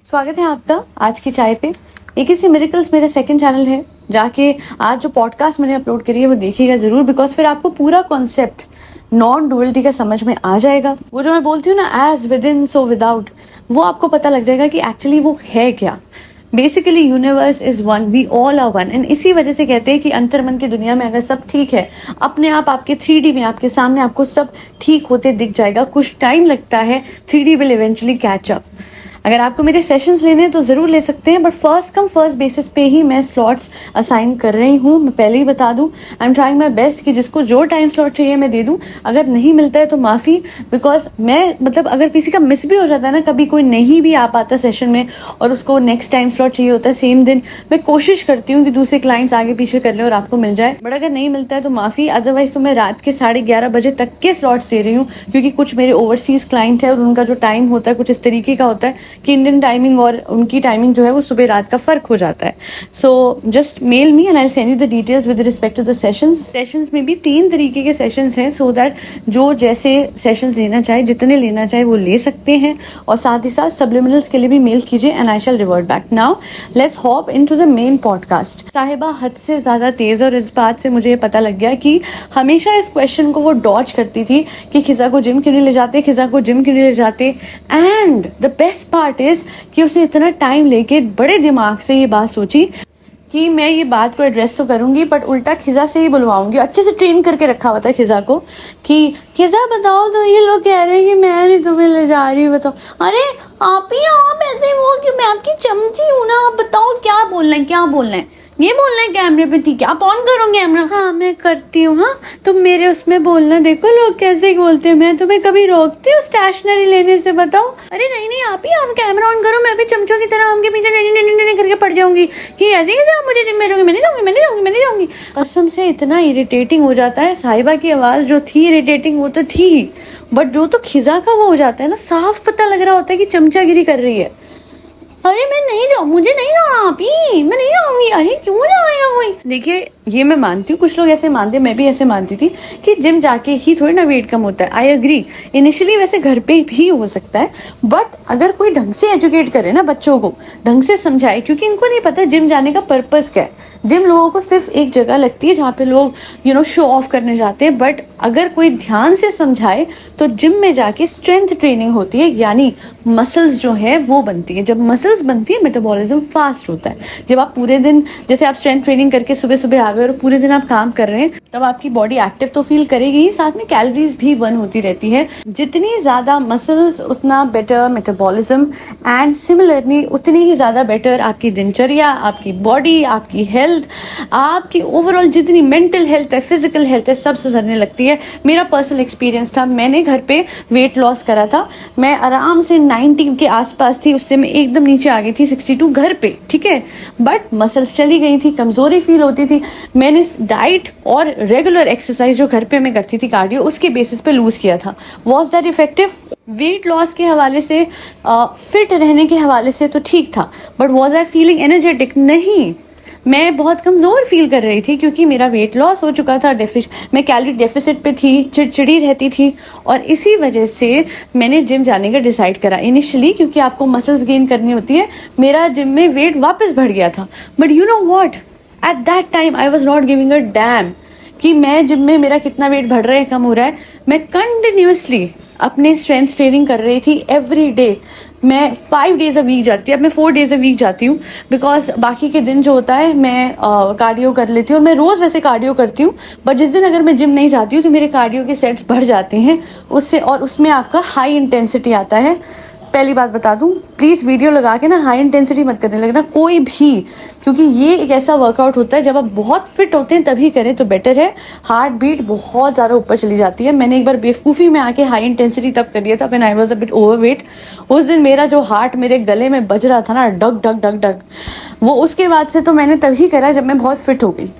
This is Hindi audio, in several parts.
स्वागत है आपका आज की चाय पे। एक ही मिरेकल्स मेरा सेकंड चैनल है, जाके आज जो पॉडकास्ट मैंने अपलोड करी है वो देखिएगा ज़रूर, बिकॉज फिर आपको पूरा कॉन्सेप्ट नॉन डुअलिटी का समझ में आ जाएगा। वो जो मैं बोलती हूँ ना, as within so without, वो आपको पता लग जाएगा कि एक्चुअली वो है क्या। Basically universe is one, we all are one. And इसी वजह से कहते हैं कि अंतर्मन की दुनिया में अगर सब ठीक है, अपने आप आपके 3D में आपके सामने आपको सब ठीक होते दिख जाएगा। कुछ टाइम लगता है, 3D will eventually catch up. अगर आपको मेरे सेशंस लेने हैं तो ज़रूर ले सकते हैं, but first come first basis पे ही मैं स्लॉट्स असाइन कर रही हूँ। मैं पहले ही बता दूँ, आई एम ट्राइंग माई बेस्ट कि जिसको जो टाइम स्लॉट चाहिए मैं दे दूँ। अगर नहीं मिलता है तो माफ़ी, बिकॉज मैं अगर किसी का मिस भी हो जाता है ना, कभी कोई नहीं भी आ पाता सेशन में और उसको नेक्स्ट टाइम स्लॉट चाहिए होता है सेम दिन, मैं कोशिश करती हूँ कि दूसरे क्लाइंट्स आगे पीछे कर लें और आपको मिल जाए। बट अगर नहीं मिलता है तो माफ़ी, अदरवाइज तो मैं रात के 11:30 बजे तक के स्लॉट्स दे रही हूँ, क्योंकि कुछ मेरे ओवरसीज क्लाइंट है और उनका जो टाइम होता है कुछ इस तरीके का होता है कि इंडियन टाइमिंग और उनकी टाइमिंग जो है वो सुबह रात का फर्क हो जाता है। So just mail me and I send you the details with respect to the sessions में भी 3 तरीके के सेशंस हैं, सो दैट जो जैसे सेशंस लेना चाहे, जितने लेना चाहे वो ले सकते हैं। और साथ ही साथ सब्लिमिनल्स के लिए भी मेल कीजिए and I shall revert back. Now let's hop into the main podcast. साहिबा हद से ज्यादा तेज, और इस बात से मुझे पता लग गया कि हमेशा इस क्वेश्चन को वो डॉज करती थी कि खिजा को जिम क्यों नहीं ले जाते, खिजा को जिम क्यों नहीं ले जाते। And the best part is कि उसने इतना टाइम लेके बड़े दिमाग से ये बात सोची कि मैं ये बात को एड्रेस तो करूंगी, बट उल्टा खिजा से ही बुलवाऊंगी। अच्छे से ट्रेन करके रखा हुआ था खिजा को कि खिजा बताओ तो ये लोग कह रहे हैं कि मैं नहीं तुम्हें ले जा रही, बताओ। अरे आप ही आप ऐसे वो कि मैं आपकी चमची हूं ना, आप बताओ क्या बोलना है, क्या बोलना है, ये बोलना है कैमरे पे, ठीक है आप ऑन करो कैमरा। हाँ मैं करती हूँ, हाँ तुम मेरे उसमें बोलना, देखो लोग कैसे बोलते हैं, मैं तुम्हें कभी रोकती हूँ स्टेशनरी लेने से, बताओ। अरे नहीं नहीं आप ही आप कैमरा ऑन करो, मैं भी चमचों की तरह आपके पीछे नहीं करके पड़ जाऊंगी कि ऐसे कैसे आप मुझे जिम में जाऊंगी, मैं नहीं जाऊंगी। कसम से इतना इरिटेटिंग हो जाता है। साहिबा की आवाज जो थी इरिटेटिंग वो तो थी ही, बट जो तो खिजा का वो हो जाता है ना, साफ पता लग रहा होता है कि चमचागिरी कर रही है। अरे मैं नहीं जाऊँ, मुझे नहीं जाना आप ही, मैं नहीं जाऊंगी। अरे क्यों जाएगा कोई। देखिए ये मैं मानती हूँ, कुछ लोग ऐसे मानते हैं, मैं भी ऐसे मानती थी कि जिम जाके ही थोड़ी ना वेट कम होता है। आई एग्री, इनिशियली वैसे घर पे भी हो सकता है, बट अगर कोई ढंग से एजुकेट करे ना, बच्चों को ढंग से समझाए, क्योंकि इनको नहीं पता जिम जाने का पर्पस क्या है। जिम लोगों को सिर्फ एक जगह लगती है जहाँ पे लोग शो ऑफ करने जाते हैं, बट अगर कोई ध्यान से समझाए तो जिम में जाके स्ट्रेंथ ट्रेनिंग होती है, यानी मसल्स जो है वो बनती है। जब मसल्स बनती है मेटाबॉलिज्म फास्ट होता है। जब आप पूरे दिन, जैसे आप स्ट्रेंथ ट्रेनिंग करके सुबह सुबह आ गए और पूरे दिन आप काम कर रहे हैं, तब आपकी बॉडी एक्टिव तो फील करेगी ही, साथ में कैलोरीज भी बर्न होती रहती है। जितनी ज्यादा मसल्स उतना बेटर मेटाबॉलिज्म, एंड सिमिलरली उतनी ही ज्यादा बेटर आपकी दिनचर्या, आपकी बॉडी, आपकी हेल्थ, आपकी ओवरऑल जितनी मेंटल हेल्थ है, फिजिकल हेल्थ है, सब सुधरने लगती है। मेरा पर्सनल एक्सपीरियंस था, मैंने घर पे वेट लॉस करा था। मैं आराम से 90 के आसपास थी, उससे मैं एकदम नीचे आ गई थी 62 घर पे, ठीक है, बट मसल्स चली गई थी, कमजोरी फील होती थी। मैंने डाइट और रेगुलर एक्सरसाइज जो घर पे मैं करती थी, कार्डियो, उसके बेसिस पे लूज किया था। Was that effective? Weight loss के हवाले से, फिट रहने के हवाले से तो ठीक था, but was I feeling energetic? नहीं, मैं बहुत कमज़ोर फील कर रही थी, क्योंकि मेरा वेट लॉस हो चुका था, मैं कैलोरी डेफिसिट पे थी, चिड़चिड़ी रहती थी, और इसी वजह से मैंने जिम जाने का डिसाइड करा इनिशियली, क्योंकि आपको मसल्स गेन करनी होती है। मेरा जिम में वेट वापस बढ़ गया था, but you know what, at that time I was not giving a dam कि मैं जिम में मेरा कितना वेट बढ़ रहा है, कम हो रहा है। मैं कंटिन्यूसली अपने स्ट्रेंथ ट्रेनिंग कर रही थी एवरी डे। मैं 5 डेज अ वीक जाती हूँ, अब मैं 4 डेज अ वीक जाती हूँ, बिकॉज बाकी के दिन जो होता है मैं कार्डियो कर लेती हूँ, और मैं रोज़ वैसे कार्डियो करती हूँ, बट जिस दिन अगर मैं जिम नहीं जाती हूँ तो मेरे कार्डियो के सेट्स बढ़ जाते हैं उससे, और उसमें आपका हाई इंटेंसिटी आता है। पहली बात बता दूं, प्लीज़ वीडियो लगा के ना हाई इंटेंसिटी मत करने लगना कोई भी, क्योंकि ये एक ऐसा वर्कआउट होता है जब आप बहुत फिट होते हैं तभी करें तो बेटर है। हार्ट बीट बहुत ज़्यादा ऊपर चली जाती है। मैंने एक बार बेवकूफ़ी में आके हाई इंटेंसिटी तब कर दिया था when I was a bit overweight. उस दिन मेरा जो हार्ट मेरे गले में बज रहा था ना, डग डग डग डग, वो उसके बाद से तो मैंने तभी करा जब मैं बहुत फिट हो गई।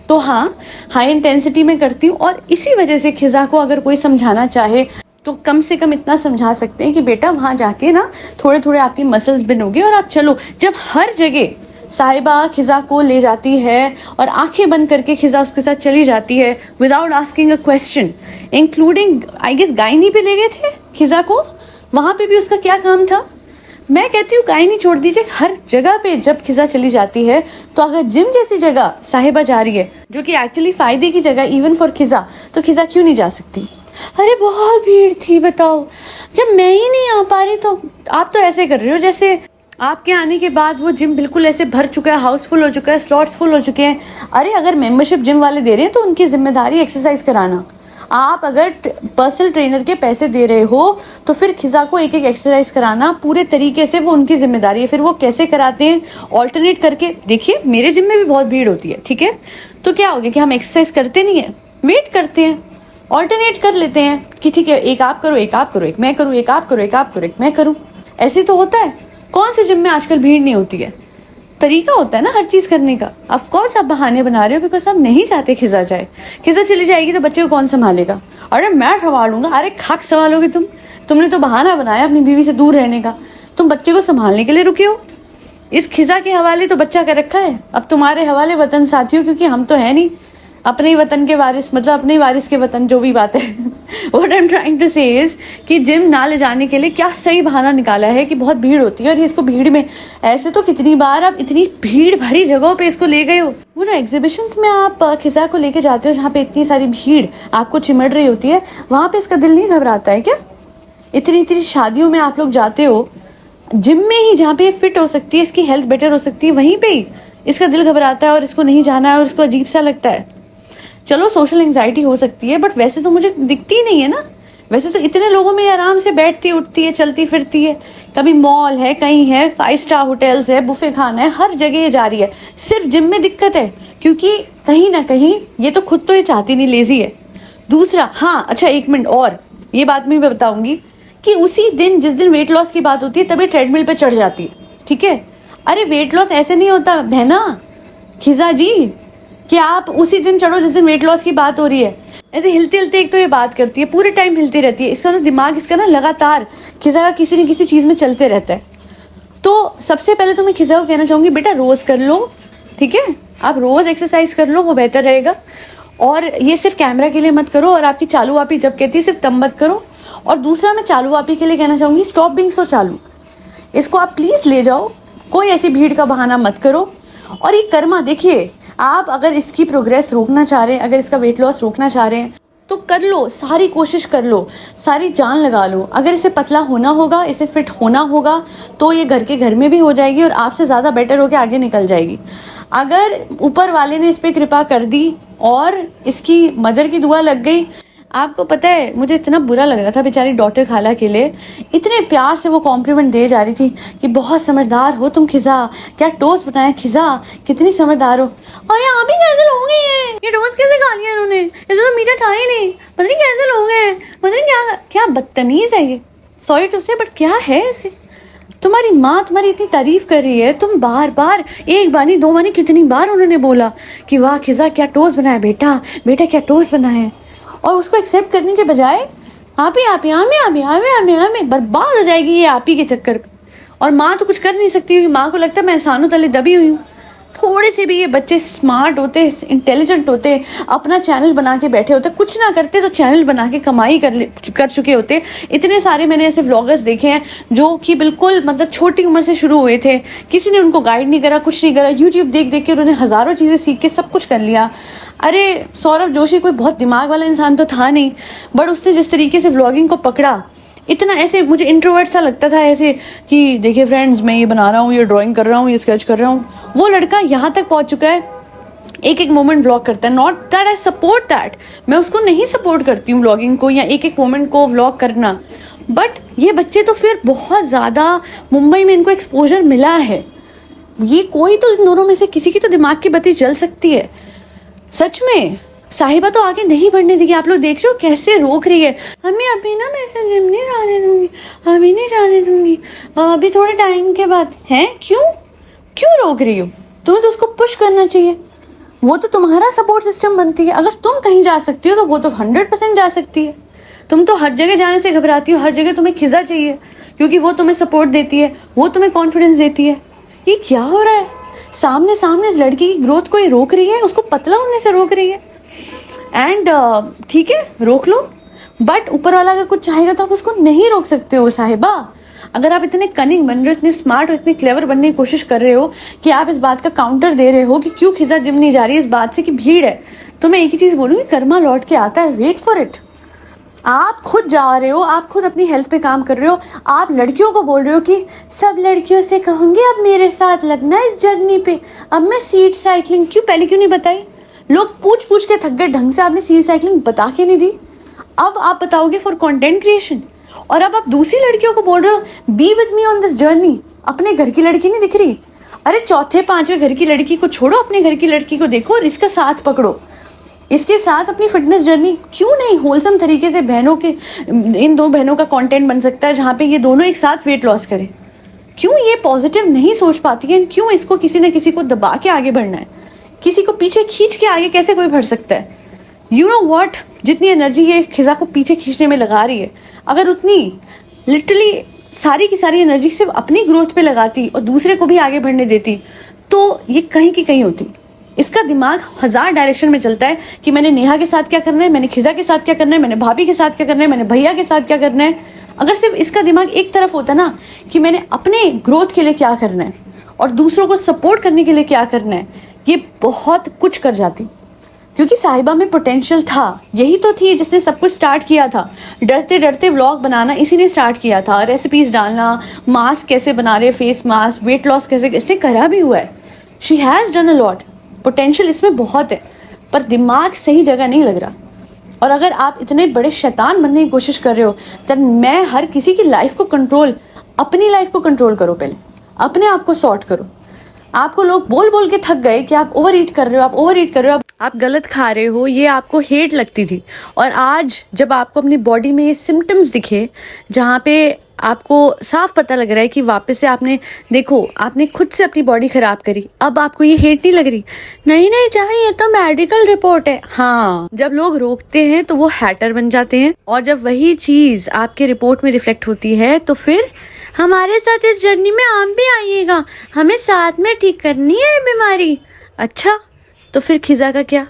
तो हाँ, हाई इंटेंसिटी में करती हूँ, और इसी वजह से खिजा को अगर कोई समझाना चाहे तो कम से कम इतना समझा सकते हैं कि बेटा वहाँ जाके ना थोड़े थोड़े आपकी मसल्स बनोगे और आप चलो। जब हर जगह साहिबा खिजा को ले जाती है और आंखें बंद करके खिजा उसके साथ चली जाती है without asking a question, including I guess gynae पे ले गए थे खिजा को, वहाँ पे भी उसका क्या काम था? मैं कहती हूँ काहे नहीं छोड़ दीजिए। हर जगह पे जब खिजा चली जाती है तो अगर जिम जैसी जगह साहिबा जा रही है जो कि एक्चुअली फायदे की जगह इवन फॉर खिजा, तो खिजा क्यों नहीं जा सकती? अरे बहुत भीड़ थी बताओ, जब मैं ही नहीं आ पा रही। तो आप तो ऐसे कर रहे हो जैसे आपके आने के बाद वो जिम बिल्कुल ऐसे भर चुका है, हाउसफुल हो चुका है, स्लॉट्स फुल हो चुके हैं। अरे अगर मेंबरशिप जिम वाले दे रहे हैं तो उनकी जिम्मेदारी एक्सरसाइज कराना। आप अगर पर्सनल ट्रेनर के पैसे दे रहे हो तो फिर खिजा को एक एक एक्सरसाइज कराना पूरे तरीके से वो उनकी जिम्मेदारी है। फिर वो कैसे कराते हैं ऑल्टरनेट करके। देखिए मेरे जिम में भी बहुत भीड़ होती है, ठीक है, तो क्या हो गया कि हम एक्सरसाइज करते नहीं है, वेट करते हैं, ऑल्टरनेट कर लेते हैं कि ठीक है एक आप करो, एक आप करो, एक मैं करूँ, एक आप करो, एक आप करो, एक मैं करूँ। ऐसे तो होता है। कौन से जिम में आजकल भीड़ नहीं होती है? तरीका होता है ना हर चीज करने का। ऑफ कोर्स आप बहाने बना रहे हो बिकॉज आप नहीं चाहते खिजा जाए। खिजा चली जाएगी तो बच्चे को कौन संभालेगा? अरे मैं संभालूंगा। अरे खाक संभालोगे तुमने तो बहाना बनाया अपनी बीवी से दूर रहने का। तुम बच्चे को संभालने के लिए रुके हो। इस खिजा के हवाले तो बच्चा कर रखा है, अब तुम्हारे हवाले वतन साथियों, क्योंकि हम तो है नहीं अपने ही वतन के वारिस, मतलब अपने वारिस के वतन, जो भी बात है। What I am trying to say is कि जिम ना ले जाने के लिए क्या सही बहाना निकाला है कि बहुत भीड़ होती है और इसको भीड़ में, ऐसे तो कितनी बार आप इतनी भीड़ भरी जगहों पे इसको ले गए हो। वो जो एग्जीबिशंस में आप खिजा को लेके जाते हो जहाँ पे इतनी सारी भीड़ आपको चिमड़ रही होती है, वहां पे इसका दिल नहीं घबराता है क्या? इतनी इतनी शादियों में आप लोग जाते हो, जिम में ही जहाँ पे फिट हो सकती है, इसकी हेल्थ बेटर हो सकती है, वहीं पे ही इसका दिल घबराता है और इसको नहीं जाना है और इसको अजीब सा लगता है। चलो सोशल एंजाइटी हो सकती है बट वैसे तो मुझे दिखती ही नहीं है ना। वैसे तो इतने लोगों में आराम से बैठती उठती है, चलती फिरती है, कभी मॉल है, कहीं है 5 स्टार होटल्स है, बुफे खाना है, हर जगह ये जा रही है। सिर्फ जिम में दिक्कत है क्योंकि कहीं ना कहीं ये तो खुद तो ये चाहती नहीं, लेजी है। दूसरा, हाँ अच्छा एक मिनट और, ये बात मैं बताऊंगी कि उसी दिन जिस दिन वेट लॉस की बात होती है तभी ट्रेडमिल पे चढ़ जाती है, ठीक है। अरे वेट लॉस ऐसे नहीं होता बहना खिजा जी कि आप उसी दिन चढ़ो जिस दिन वेट लॉस की बात हो रही है। ऐसे हिलते हिलते एक तो ये बात करती है, पूरे टाइम हिलती रहती है। इसका तो दिमाग इसका ना लगातार खिजा का किसी न किसी चीज में चलते रहता है। तो सबसे पहले तो मैं खिजा को कहना चाहूंगी बेटा रोज कर लो, ठीक है, आप रोज एक्सरसाइज कर लो, वो बेहतर रहेगा। और ये सिर्फ कैमरा के लिए मत करो, और आपकी चालू वापी जब कहती है सिर्फ तब मत करो। और दूसरा मैं चालू वापी के लिए कहना चाहूंगी स्टॉप बीइंग सो चालू, इसको आप प्लीज ले जाओ, कोई ऐसी भीड़ का बहाना मत करो। और ये कर्मा देखिए, आप अगर इसकी प्रोग्रेस रोकना चाह रहे हैं, अगर इसका वेट लॉस रोकना चाह रहे हैं तो कर लो, सारी कोशिश कर लो, सारी जान लगा लो। अगर इसे पतला होना होगा, इसे फिट होना होगा तो ये घर के घर में भी हो जाएगी और आपसे ज़्यादा बेटर होकर आगे निकल जाएगी। अगर ऊपर वाले ने इस पर कृपा कर दी और इसकी मदर की दुआ लग गई। आपको पता है मुझे इतना बुरा लग रहा था बेचारी डॉटर खाला के लिए, इतने प्यार से वो कॉम्प्लीमेंट दे जा रही थी कि बहुत समझदार हो तुम खिजा, क्या टोस्ट बनाया खिजा, कितनी समझदार हो। और ये आप ही कैसे लोग हैं, ये टोस्ट कैसे खा लिया इन्होंने, इसमें तो मीठा था ही नहीं, पता नहीं कैसे लोग हैं, पता नहीं क्या क्या बदतमीज है ये, सॉरी टू से बट क्या है ऐसे। तुम्हारी माँ तुम्हारी इतनी तारीफ कर रही है, तुम बार बार, एक बार नहीं दो बार नहीं, कितनी बार उन्होंने बोला कि वाह खिजा क्या टोस्ट बनाया बेटा, बेटा क्या टोस्ट बना है। और उसको एक्सेप्ट करने के बजाय आप ही बर्बाद हो जाएगी ये आप ही के चक्कर पे। और माँ तो कुछ कर नहीं सकती क्योंकि माँ को लगता है मैं एहसानों तले दबी हुई हूँ। थोड़े से भी ये बच्चे स्मार्ट होते, इंटेलिजेंट होते, अपना चैनल बना के बैठे होते, कुछ ना करते तो चैनल बना के कमाई कर चुके होते। इतने सारे मैंने ऐसे व्लॉगर्स देखे हैं जो कि बिल्कुल मतलब छोटी उम्र से शुरू हुए थे, किसी ने उनको गाइड नहीं करा, कुछ नहीं करा, यूट्यूब देख देख के उन्होंने हज़ारों चीज़ें सीख के सब कुछ कर लिया। अरे सौरभ जोशी कोई बहुत दिमाग वाला इंसान तो था नहीं, बट उसने जिस तरीके से व्लॉगिंग को पकड़ा, इतना ऐसे मुझे इंट्रोवर्ट सा लगता था ऐसे कि देखिए फ्रेंड्स मैं ये बना रहा हूँ, ये ड्राइंग कर रहा हूँ, ये स्केच कर रहा हूँ, वो लड़का यहाँ तक पहुँच चुका है, एक एक मोमेंट व्लॉग करता है। Not that I support that, मैं उसको नहीं सपोर्ट करती हूँ व्लॉगिंग को या एक एक मोमेंट को व्लॉग करना, बट ये बच्चे तो फिर बहुत ज़्यादा मुंबई में इनको एक्सपोजर मिला है। ये कोई तो इन दोनों में से किसी की तो दिमाग की बत्ती जल सकती है सच में। साहिबा तो आगे नहीं बढ़ने देगी, आप लोग देख रहे हो कैसे रोक रही है, हमें अभी ना मैं इसे जिम नहीं जाने दूंगी, अभी नहीं जाने दूंगी, अभी थोड़े टाइम के बाद। हैं क्यों रोक रही हो? तुम्हें तो उसको पुश करना चाहिए, वो तो तुम्हारा सपोर्ट सिस्टम बनती है। अगर तुम कहीं जा सकती हो तो वो तो 100% जा सकती है। तुम तो हर जगह जाने से घबराती हो, हर जगह तुम्हें खिजा चाहिए क्योंकि वो तुम्हें सपोर्ट देती है, वो तुम्हें कॉन्फिडेंस देती है। ये क्या हो रहा है? सामने इस लड़की की ग्रोथ को ये रोक रही है, उसको पतला होने से रोक रही है। एंड ठीक है रोक लो, बट ऊपर वाला अगर कुछ चाहेगा तो आप उसको नहीं रोक सकते हो साहिबा। अगर आप इतने कनिंग बन रहे हो, इतने स्मार्ट और इतने क्लेवर बनने की कोशिश कर रहे हो कि आप इस बात का काउंटर दे रहे हो कि क्यों खिजा जिम नहीं जा रही है इस बात से कि भीड़ है, तो मैं एक ही चीज़ बोलूँगी, कर्मा लौट के आता है, वेट फॉर इट। आप खुद जा रहे हो, आप खुद अपनी हेल्थ पे काम कर रहे हो, आप लड़कियों को बोल रहे हो कि सब लड़कियों से कहूँगी अब मेरे साथ लगना इस जर्नी पे, अब मैं सीट साइकिलिंग पहले क्यों नहीं बताई? लोग पूछ पूछ के थक गए, ढंग से आपने सीट साइकिलिंग बता के नहीं दी। अब आप बताओगे फॉर कंटेंट क्रिएशन, और अब आप दूसरी लड़कियों को बोल रहे हो be with me on this journey. अपने घर की लड़की नहीं दिख रही? अरे चौथे पांचवें घर की लड़की को छोड़ो, अपने घर की लड़की को देखो और इसका साथ पकड़ो, इसके साथ अपनी फिटनेस जर्नी क्यों नहीं होलसम तरीके से बहनों के, इन दो बहनों का कंटेंट बन सकता है जहाँ पे ये दोनों एक साथ वेट लॉस करें। क्यों ये पॉजिटिव नहीं सोच पाती है? क्यों इसको किसी न किसी को दबा के आगे बढ़ना है? किसी को पीछे खींच के आगे कैसे कोई बढ़ सकता है? यू नो वॉट, जितनी एनर्जी ये खिजा को पीछे खींचने में लगा रही है, अगर उतनी लिटरली सारी की सारी एनर्जी सिर्फ अपनी ग्रोथ पे लगाती और दूसरे को भी आगे बढ़ने देती, तो ये कहीं की कहीं होती। इसका दिमाग 1000 डायरेक्शन में चलता है कि मैंने नेहा के साथ क्या करना है, मैंने खिजा के साथ क्या करना है, मैंने भाभी के साथ क्या करना है, मैंने भैया के साथ क्या करना है। अगर सिर्फ इसका दिमाग एक तरफ होता ना कि मैंने अपने ग्रोथ के लिए क्या करना है और दूसरों को सपोर्ट करने के लिए क्या करना है, ये बहुत कुछ कर जाती। क्योंकि साहिबा में पोटेंशियल था, यही तो थी जिसने सब कुछ स्टार्ट किया था। डरते डरते व्लॉग बनाना इसी ने स्टार्ट किया था, रेसिपीज डालना, मास्क कैसे बना रहे, फेस मास्क, वेट लॉस कैसे, इसने करा भी हुआ है। She has done a lot, potential इसमें बहुत है, पर दिमाग सही जगह नहीं लग रहा। और अगर आप इतने बड़े शैतान बनने की कोशिश कर रहे हो, तब मैं हर किसी की लाइफ को कंट्रोल, अपनी लाइफ को कंट्रोल करो, पहले अपने आप को सॉर्ट करो। आपको लोग बोल बोल के थक गए कि आप ओवर ईट कर रहे हो, आप ओवर ईट कर रहे हो, आप गलत खा रहे हो, ये आपको हेट लगती थी। और आज जब आपको अपनी बॉडी में ये सिम्टम्स दिखे, जहाँ पे आपको साफ पता लग रहा है कि वापस से आपने, देखो आपने खुद से अपनी बॉडी खराब करी, अब आपको ये हेट नहीं लग रही, नहीं नहीं चाहिए, ये तो मेडिकल रिपोर्ट है। हाँ, जब लोग रोकते हैं तो वो हैटर बन जाते हैं, और जब वही चीज आपके रिपोर्ट में रिफ्लेक्ट होती है तो फिर हमारे साथ इस जर्नी में आप भी आइएगा, हमें साथ में ठीक करनी है बीमारी। अच्छा, तो फिर खिजा का क्या?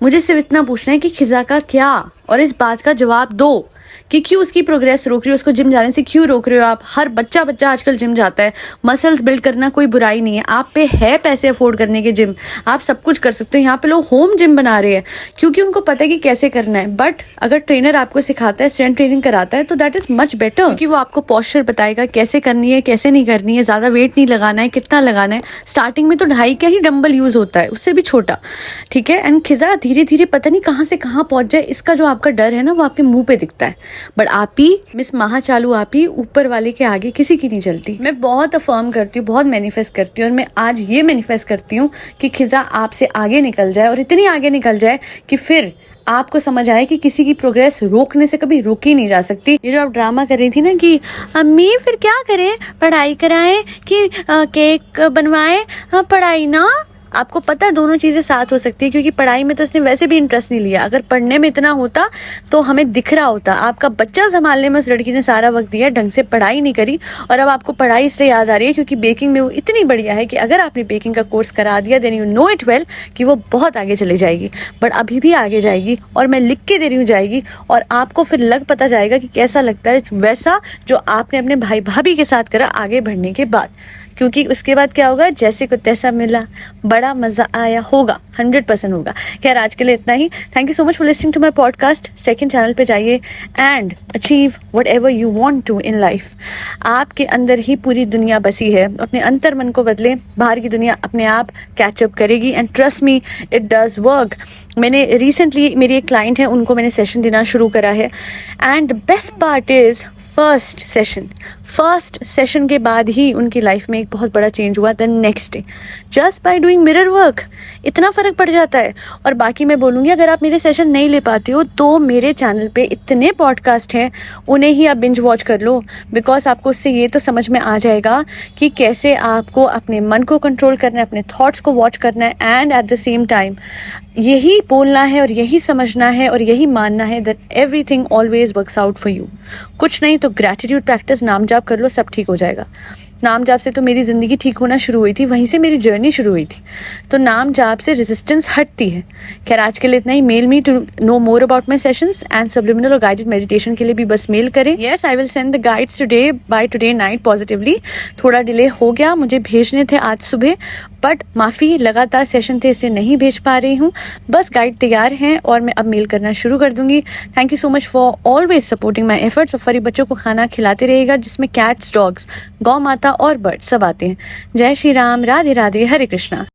मुझे सिर्फ इतना पूछना है कि खिजा का क्या, और इस बात का जवाब दो कि क्यों उसकी प्रोग्रेस रोक रही हो, उसको जिम जाने से क्यों रोक रहे हो आप? हर बच्चा आजकल जिम जाता है, मसल्स बिल्ड करना कोई बुराई नहीं है, आप पे है पैसे अफोर्ड करने के जिम, आप सब कुछ कर सकते हो। यहाँ पे लोग होम जिम बना रहे हैं क्योंकि उनको पता है कि कैसे करना है। बट अगर ट्रेनर आपको सिखाता है, स्ट्रेंथ ट्रेनिंग कराता है, तो दैट इज मच बेटर, क्योंकि वो आपको पॉस्चर बताएगा कैसे करनी है, कैसे नहीं करनी है, ज्यादा वेट नहीं लगाना है, कितना लगाना है। स्टार्टिंग में तो 2.5 का ही डंबल यूज होता है, उससे भी छोटा, ठीक है। एंड खिजा धीरे धीरे पता नहीं कहाँ से कहाँ पहुंच जाए, इसका जो आपका डर है ना, वो आपके मुंह पे दिखता है। बट आप ही मिस महाचालू, आप ही ऊपर वाले के आगे किसी की नहीं चलती। मैं बहुत अफर्म करती हूँ, बहुत मैनिफेस्ट करती हूँ, और मैं आज ये मैनिफेस्ट करती हूँ कि खिजा आपसे आगे निकल जाए, और इतनी आगे निकल जाए कि फिर आपको समझ आए कि किसी की प्रोग्रेस रोकने से कभी रोकी नहीं जा सकती। ये जो आप ड्रामा कर रही थी ना कि अम्मी फिर क्या करें, पढ़ाई कराएं कि केक बनवाएं, पढ़ाई ना, आपको पता है दोनों चीजें साथ हो सकती है, क्योंकि पढ़ाई में तो इसने वैसे भी इंटरेस्ट नहीं लिया। अगर पढ़ने में इतना होता तो हमें दिख रहा होता। आपका बच्चा संभालने में उस लड़की ने सारा वक्त दिया, ढंग से पढ़ाई नहीं करी, और अब आपको पढ़ाई इसलिए याद आ रही है क्योंकि बेकिंग में वो इतनी बढ़िया है कि अगर आपने बेकिंग का कोर्स करा दिया, then you know it well कि वो बहुत आगे चले जाएगी। बट अभी भी आगे जाएगी, और मैं लिख के दे रही हूँ जाएगी, और आपको फिर लग पता जाएगा कि कैसा लगता है वैसा जो आपने अपने भाई भाभी के साथ करा आगे बढ़ने के बाद। क्योंकि उसके बाद क्या होगा, जैसे को तैसा मिला, बड़ा मजा आया होगा, 100% होगा। खैर आज के लिए इतना ही। Thank you so much for listening to my podcast. Second channel पे जाइए and achieve whatever you want to in life. आपके अंदर ही पूरी दुनिया बसी है, अपने अंतर मन को बदलें, बाहर की दुनिया अपने आप कैचअप करेगी, and trust me it does work. मैंने रिसेंटली, मेरी एक क्लाइंट है, उनको मैंने सेशन देना शुरू करा है, and the best part is first session के बाद ही उनकी लाइफ में एक बहुत बड़ा चेंज हुआ। The next day just by doing mirror work इतना फ़र्क पड़ जाता है। और बाकी मैं बोलूँगी, अगर आप मेरे सेशन नहीं ले पाते हो तो मेरे चैनल पे इतने पॉडकास्ट हैं, उन्हें ही आप बिंज वॉच कर लो, बिकॉज आपको उससे ये तो समझ में आ जाएगा कि कैसे आपको अपने मन को कंट्रोल करना है, अपने थॉट्स को वॉच करना है, and at the same time यही बोलना है और यही समझना है और यही मानना है that everything always works out for you. कुछ नहीं तो ग्रैटिट्यूड प्रैक्टिस, नाम जाप कर लो, सब ठीक हो जाएगा। नाम जाप से तो मेरी ज़िंदगी ठीक होना शुरू हुई थी, वहीं से मेरी जर्नी शुरू हुई थी। तो नाम जाप से रेजिस्टेंस हटती है। खैर आज के लिए इतना ही। Mail me to know more about my sessions and subliminal और गाइडेड मेडिटेशन के लिए भी बस मेल करें। Yes, I will send the guides today by today night positively. थोड़ा डिले हो गया, मुझे भेजने थे आज सुबह, बट माफ़ी, लगातार सेशन थे इससे नहीं भेज पा रही हूँ। बस गाइड तैयार हैं और मैं अब मेल करना शुरू कर दूंगी। Thank you so much for always supporting my efforts. और फरी बच्चों को खाना खिलाते रहिएगा जिसमें कैट्स, डॉग्स, गौ माता और बर्ड सब आते हैं। जय श्री राम, राधे राधे, हरे कृष्णा।